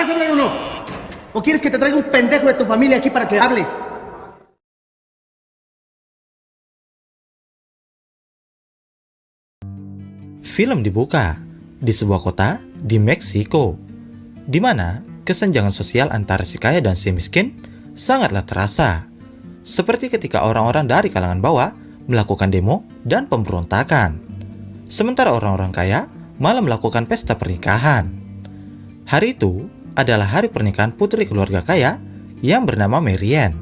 ¿Vas a hablar o no? ¿O quieres que te traiga un pendejo de tu familia aquí para que hables? Film dibuka di sebuah kota di Meksiko, di mana kesenjangan sosial antara si kaya dan si miskin sangatlah terasa. Seperti ketika orang-orang dari kalangan bawah melakukan demo dan pemberontakan, sementara orang-orang kaya malah melakukan pesta pernikahan. Hari itu adalah hari pernikahan putri keluarga kaya yang bernama Marianne.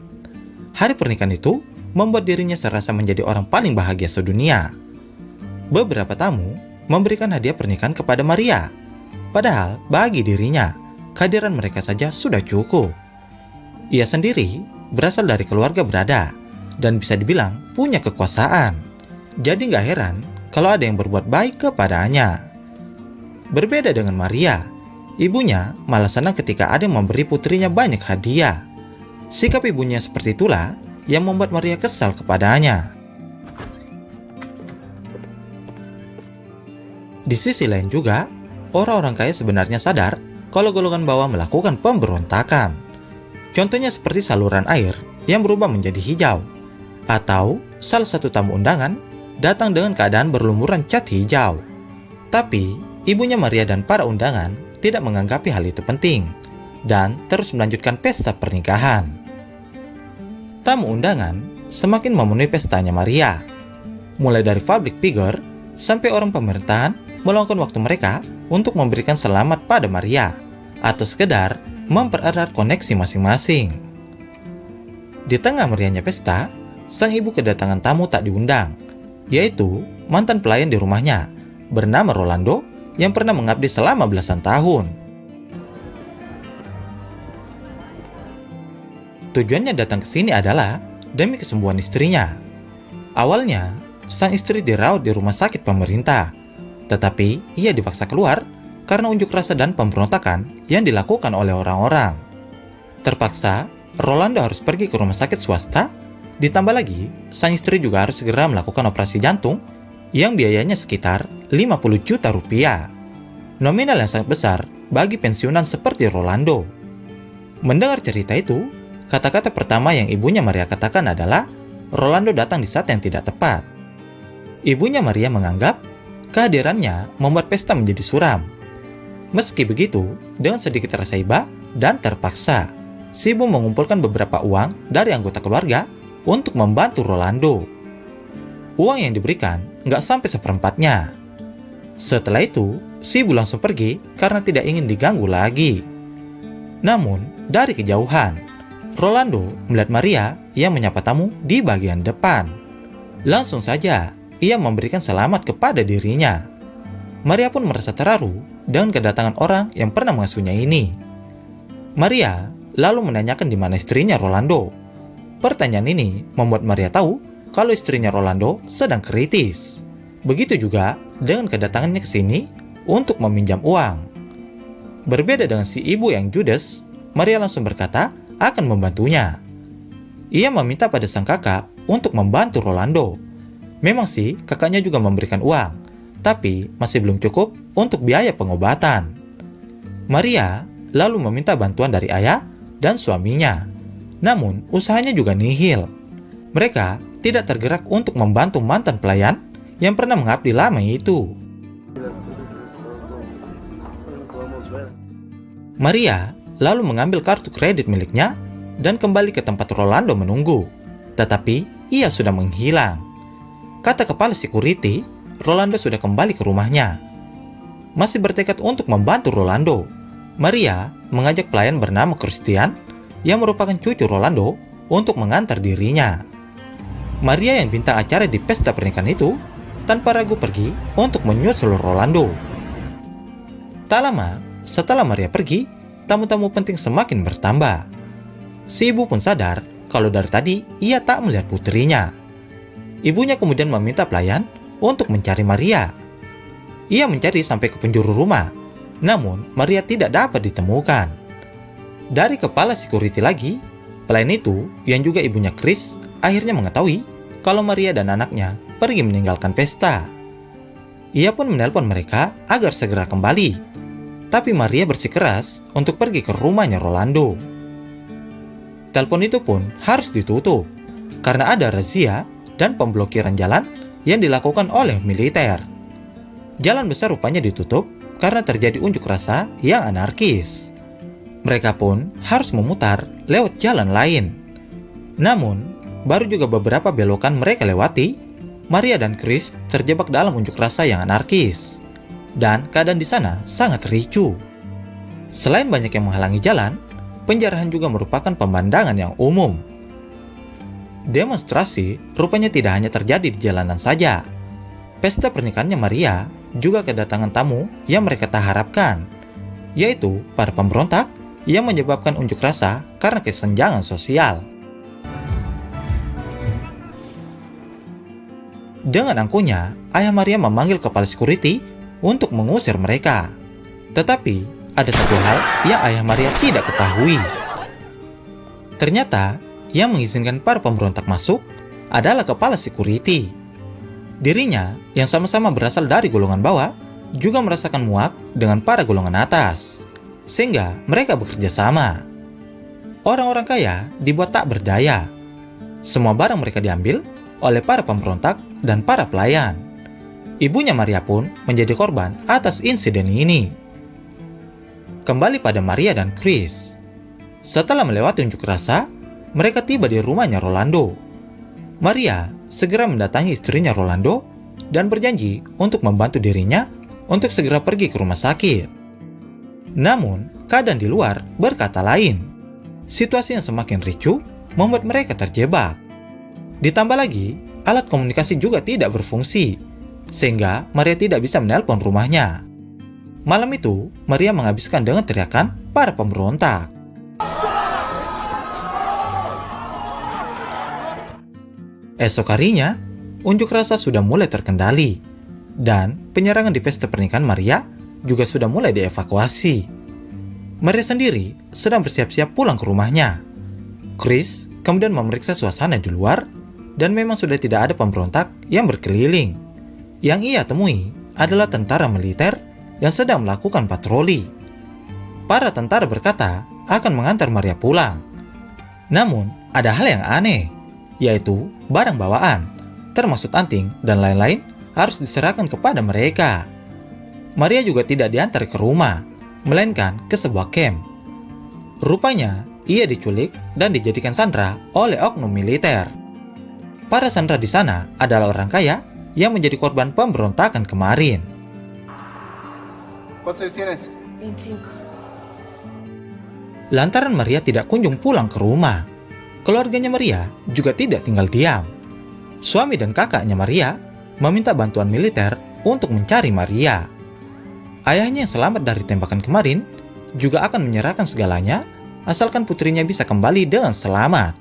Hari pernikahan itu membuat dirinya serasa menjadi orang paling bahagia sedunia. Beberapa tamu memberikan hadiah pernikahan kepada Maria. Padahal bagi dirinya, kehadiran mereka saja sudah cukup. Ia sendiri berasal dari keluarga berada dan bisa dibilang punya kekuasaan. Jadi gak heran kalau ada yang berbuat baik kepadanya. Berbeda dengan Maria, ibunya malah senang ketika ada yang memberi putrinya banyak hadiah. Sikap ibunya seperti itulah yang membuat Maria kesal kepadanya. Di sisi lain juga, orang-orang kaya sebenarnya sadar kalau golongan bawah melakukan pemberontakan. Contohnya seperti saluran air yang berubah menjadi hijau, atau salah satu tamu undangan datang dengan keadaan berlumuran cat hijau. Tapi, ibunya Maria dan para undangan tidak menganggapi hal itu penting, dan terus melanjutkan pesta pernikahan. Tamu undangan semakin memenuhi pestanya Maria. Mulai dari public figure sampai orang pemerintahan meluangkan waktu mereka untuk memberikan selamat pada Maria, atau sekedar mempererat koneksi masing-masing. Di tengah meriahnya pesta, sang ibu kedatangan tamu tak diundang, yaitu mantan pelayan di rumahnya, bernama Rolando, yang pernah mengabdi selama belasan tahun. Tujuannya datang ke sini adalah demi kesembuhan istrinya. Awalnya, sang istri dirawat di rumah sakit pemerintah, tetapi ia dipaksa keluar karena unjuk rasa dan pemberontakan yang dilakukan oleh orang-orang. Terpaksa, Rolando harus pergi ke rumah sakit swasta. Ditambah lagi, sang istri juga harus segera melakukan operasi jantung yang biayanya sekitar 50 juta rupiah. Nominal yang sangat besar bagi pensiunan seperti Rolando. Mendengar cerita itu, kata-kata pertama yang ibunya Maria katakan adalah Rolando datang di saat yang tidak tepat. Ibunya Maria menganggap kehadirannya membuat pesta menjadi suram. Meski begitu, dengan sedikit rasa iba dan terpaksa, si ibu mengumpulkan beberapa uang dari anggota keluarga untuk membantu Rolando. Uang yang diberikan nggak sampai seperempatnya. Setelah itu, si ibu langsung pergi karena tidak ingin diganggu lagi. Namun, dari kejauhan, Rolando melihat Maria yang menyapa tamu di bagian depan. Langsung saja, ia memberikan selamat kepada dirinya. Maria pun merasa terharu dengan kedatangan orang yang pernah mengasuhnya ini. Maria lalu menanyakan di mana istrinya Rolando. Pertanyaan ini membuat Maria tahu kalau istrinya Rolando sedang kritis. Begitu juga dengan kedatangannya ke sini untuk meminjam uang. Berbeda dengan si ibu yang judes, Maria langsung berkata akan membantunya. Ia meminta pada sang kakak untuk membantu Rolando. Memang sih kakaknya juga memberikan uang, tapi masih belum cukup untuk biaya pengobatan. Maria lalu meminta bantuan dari ayah dan suaminya. Namun usahanya juga nihil. Mereka tidak tergerak untuk membantu mantan pelayan yang pernah mengabdi lama itu. Maria lalu mengambil kartu kredit miliknya dan kembali ke tempat Rolando menunggu. Tetapi ia sudah menghilang. Kata kepala security, Rolando sudah kembali ke rumahnya. Masih bertekad untuk membantu Rolando, Maria mengajak pelayan bernama Christian yang merupakan cucu Rolando untuk mengantar dirinya. Maria yang bintang acara di pesta pernikahan itu tanpa ragu pergi untuk menyusul Rolando. Tak lama setelah Maria pergi, tamu-tamu penting semakin bertambah. Si ibu pun sadar kalau dari tadi ia tak melihat putrinya. Ibunya kemudian meminta pelayan untuk mencari Maria. Ia mencari sampai ke penjuru rumah, namun Maria tidak dapat ditemukan. Dari kepala security lagi, pelayan itu yang juga ibunya Chris akhirnya mengetahui kalau Maria dan anaknya pergi meninggalkan pesta. Ia pun menelpon mereka agar segera kembali. tapi Maria bersikeras untuk pergi ke rumahnya Rolando. Telepon itu pun harus ditutup karena ada razia dan pemblokiran jalan yang dilakukan oleh militer. Jalan besar rupanya ditutup karena terjadi unjuk rasa yang anarkis. Mereka pun harus memutar lewat jalan lain. Namun, baru juga beberapa belokan mereka lewati, Maria dan Chris terjebak dalam unjuk rasa yang anarkis. Dan keadaan di sana sangat ricuh. Selain banyak yang menghalangi jalan, penjarahan juga merupakan pemandangan yang umum. Demonstrasi rupanya tidak hanya terjadi di jalanan saja. Pesta pernikahannya Maria juga kedatangan tamu yang mereka tak harapkan, yaitu para pemberontak yang menyebabkan unjuk rasa karena kesenjangan sosial. Dengan angkuhnya, ayah Maria memanggil kepala security untuk mengusir mereka. Tetapi, ada satu hal yang ayah Maria tidak ketahui. Ternyata, yang mengizinkan para pemberontak masuk adalah kepala security. Dirinya, yang sama-sama berasal dari golongan bawah, juga merasakan muak dengan para golongan atas. Sehingga mereka bekerja sama. Orang-orang kaya dibuat tak berdaya. Semua barang mereka diambil oleh para pemberontak dan para pelayan. Ibunya Maria pun menjadi korban atas insiden ini. Kembali pada Maria dan Chris. Setelah melewati unjuk rasa, mereka tiba di rumahnya Rolando. Maria segera mendatangi istrinya Rolando dan berjanji untuk membantu dirinya untuk segera pergi ke rumah sakit. Namun, keadaan di luar berkata lain. Situasi yang semakin ricuh membuat mereka terjebak. Ditambah lagi, alat komunikasi juga tidak berfungsi, sehingga Maria tidak bisa menelpon rumahnya. Malam itu, Maria menghabiskan dengan teriakan para pemberontak. Esok harinya, unjuk rasa sudah mulai terkendali, dan penyerangan di pesta pernikahan Maria juga sudah mulai dievakuasi. Maria sendiri sedang bersiap-siap pulang ke rumahnya. Chris kemudian memeriksa suasana di luar, dan memang sudah tidak ada pemberontak yang berkeliling. Yang ia temui adalah tentara militer yang sedang melakukan patroli. Para tentara berkata akan mengantar Maria pulang. Namun, ada hal yang aneh, yaitu barang bawaan, termasuk anting dan lain-lain, harus diserahkan kepada mereka. Maria juga tidak diantar ke rumah, melainkan ke sebuah camp. Rupanya, ia diculik dan dijadikan sandera oleh oknum militer. Para sandera di sana adalah orang kaya yang menjadi korban pemberontakan kemarin. ¿Cuántos años tienes? 25. Lantaran Maria tidak kunjung pulang ke rumah, keluarganya Maria juga tidak tinggal diam. Suami dan kakaknya Maria meminta bantuan militer untuk mencari Maria. Ayahnya yang selamat dari tembakan kemarin juga akan menyerahkan segalanya asalkan putrinya bisa kembali dengan selamat.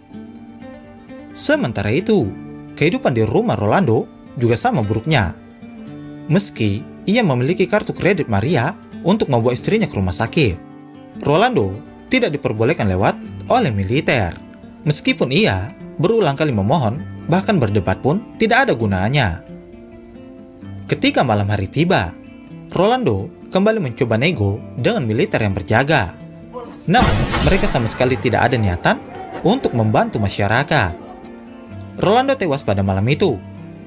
Sementara itu, kehidupan di rumah Rolando juga sama buruknya. Meski ia memiliki kartu kredit Maria untuk membawa istrinya ke rumah sakit, Rolando tidak diperbolehkan lewat oleh militer. Meskipun ia berulang kali memohon, bahkan berdebat pun tidak ada gunanya. Ketika malam hari tiba, Rolando kembali mencoba nego dengan militer yang berjaga. Namun, mereka sama sekali tidak ada niatan untuk membantu masyarakat. Rolando tewas pada malam itu.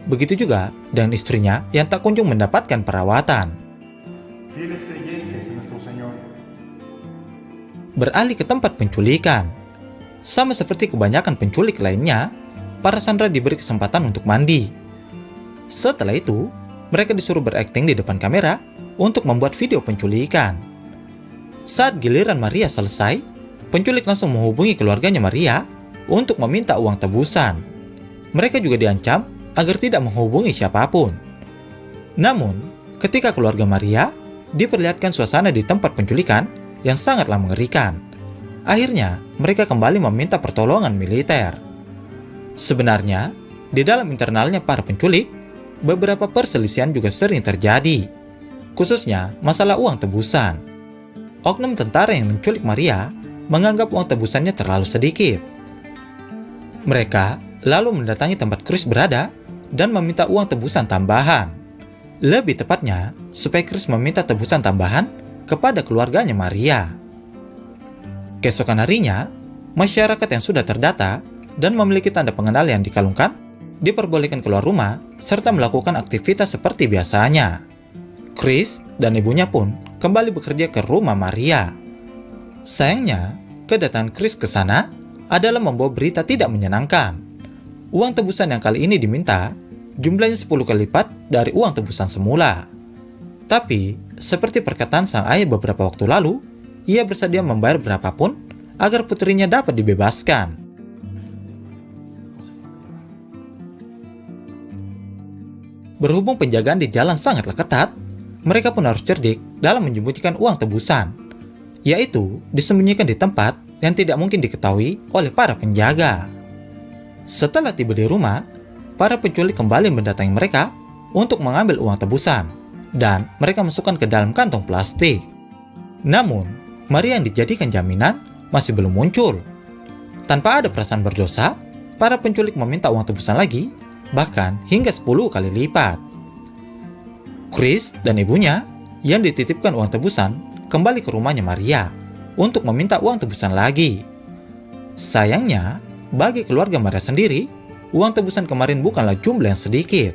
Begitu juga dengan istrinya yang tak kunjung mendapatkan perawatan. Beralih ke tempat penculikan. Sama seperti kebanyakan penculik lainnya, para sandera diberi kesempatan untuk mandi. Setelah itu, mereka disuruh berakting di depan kamera untuk membuat video penculikan. Saat giliran Maria selesai, penculik langsung menghubungi keluarganya Maria untuk meminta uang tebusan. Mereka juga diancam agar tidak menghubungi siapapun. Namun, ketika keluarga Maria diperlihatkan suasana di tempat penculikan yang sangatlah mengerikan, akhirnya mereka kembali meminta pertolongan militer. Sebenarnya, di dalam internalnya para penculik, beberapa perselisihan juga sering terjadi, khususnya masalah uang tebusan. Oknum tentara yang menculik Maria menganggap uang tebusannya terlalu sedikit. Mereka lalu mendatangi tempat Chris berada dan meminta uang tebusan tambahan. Lebih tepatnya, supaya Chris meminta tebusan tambahan kepada keluarganya Maria. Keesokan harinya, masyarakat yang sudah terdata dan memiliki tanda pengenal yang dikalungkan diperbolehkan keluar rumah serta melakukan aktivitas seperti biasanya. Chris dan ibunya pun kembali bekerja ke rumah Maria. Sayangnya, kedatangan Chris ke sana adalah membawa berita tidak menyenangkan. Uang tebusan yang kali ini diminta jumlahnya 10 kali lipat dari uang tebusan semula. Tapi, seperti perkataan sang ayah beberapa waktu lalu, ia bersedia membayar berapapun agar putrinya dapat dibebaskan. Berhubung penjagaan di jalan sangatlah ketat, mereka pun harus cerdik dalam menyembunyikan uang tebusan, yaitu disembunyikan di tempat yang tidak mungkin diketahui oleh para penjaga. Setelah tiba di rumah, para penculik kembali mendatangi mereka untuk mengambil uang tebusan, dan mereka masukkan ke dalam kantong plastik. Namun, Maria yang dijadikan jaminan masih belum muncul. Tanpa ada perasaan berdosa, para penculik meminta uang tebusan lagi, bahkan hingga 10 kali lipat. Chris dan ibunya yang dititipkan uang tebusan kembali ke rumahnya Maria untuk meminta uang tebusan lagi. Sayangnya, bagi keluarga Maria sendiri, uang tebusan kemarin bukanlah jumlah yang sedikit.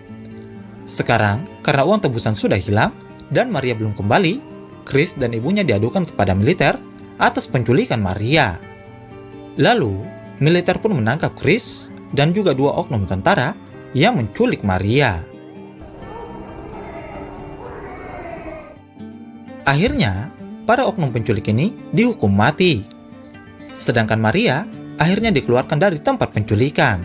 Sekarang, karena uang tebusan sudah hilang dan Maria belum kembali, Chris dan ibunya diadukan kepada militer atas penculikan Maria. Lalu, militer pun menangkap Chris dan juga 2 oknum tentara yang menculik Maria. Akhirnya, para oknum penculik ini dihukum mati. Sedangkan Maria akhirnya dikeluarkan dari tempat penculikan.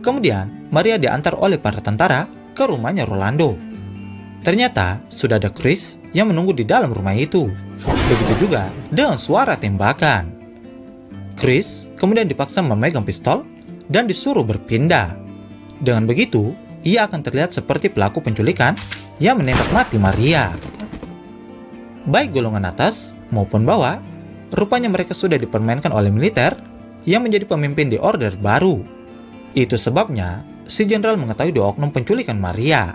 Kemudian, Maria diantar oleh para tentara ke rumahnya Rolando. Ternyata, sudah ada Chris yang menunggu di dalam rumah itu. Begitu juga dengan suara tembakan. Chris kemudian dipaksa memegang pistol dan disuruh berpindah. Dengan begitu, ia akan terlihat seperti pelaku penculikan yang menembak mati Maria. Baik golongan atas maupun bawah, rupanya mereka sudah dipermainkan oleh militer yang menjadi pemimpin di order baru. Itu sebabnya si jenderal mengetahui 2 oknum penculikan Maria.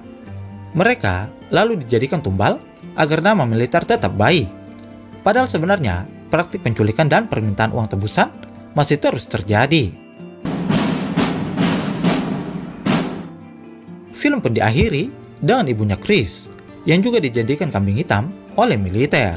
Mereka lalu dijadikan tumbal agar nama militer tetap baik. Padahal sebenarnya praktik penculikan dan permintaan uang tebusan masih terus terjadi. Film pun diakhiri dengan ibunya Chris yang juga dijadikan kambing hitam oleh militer.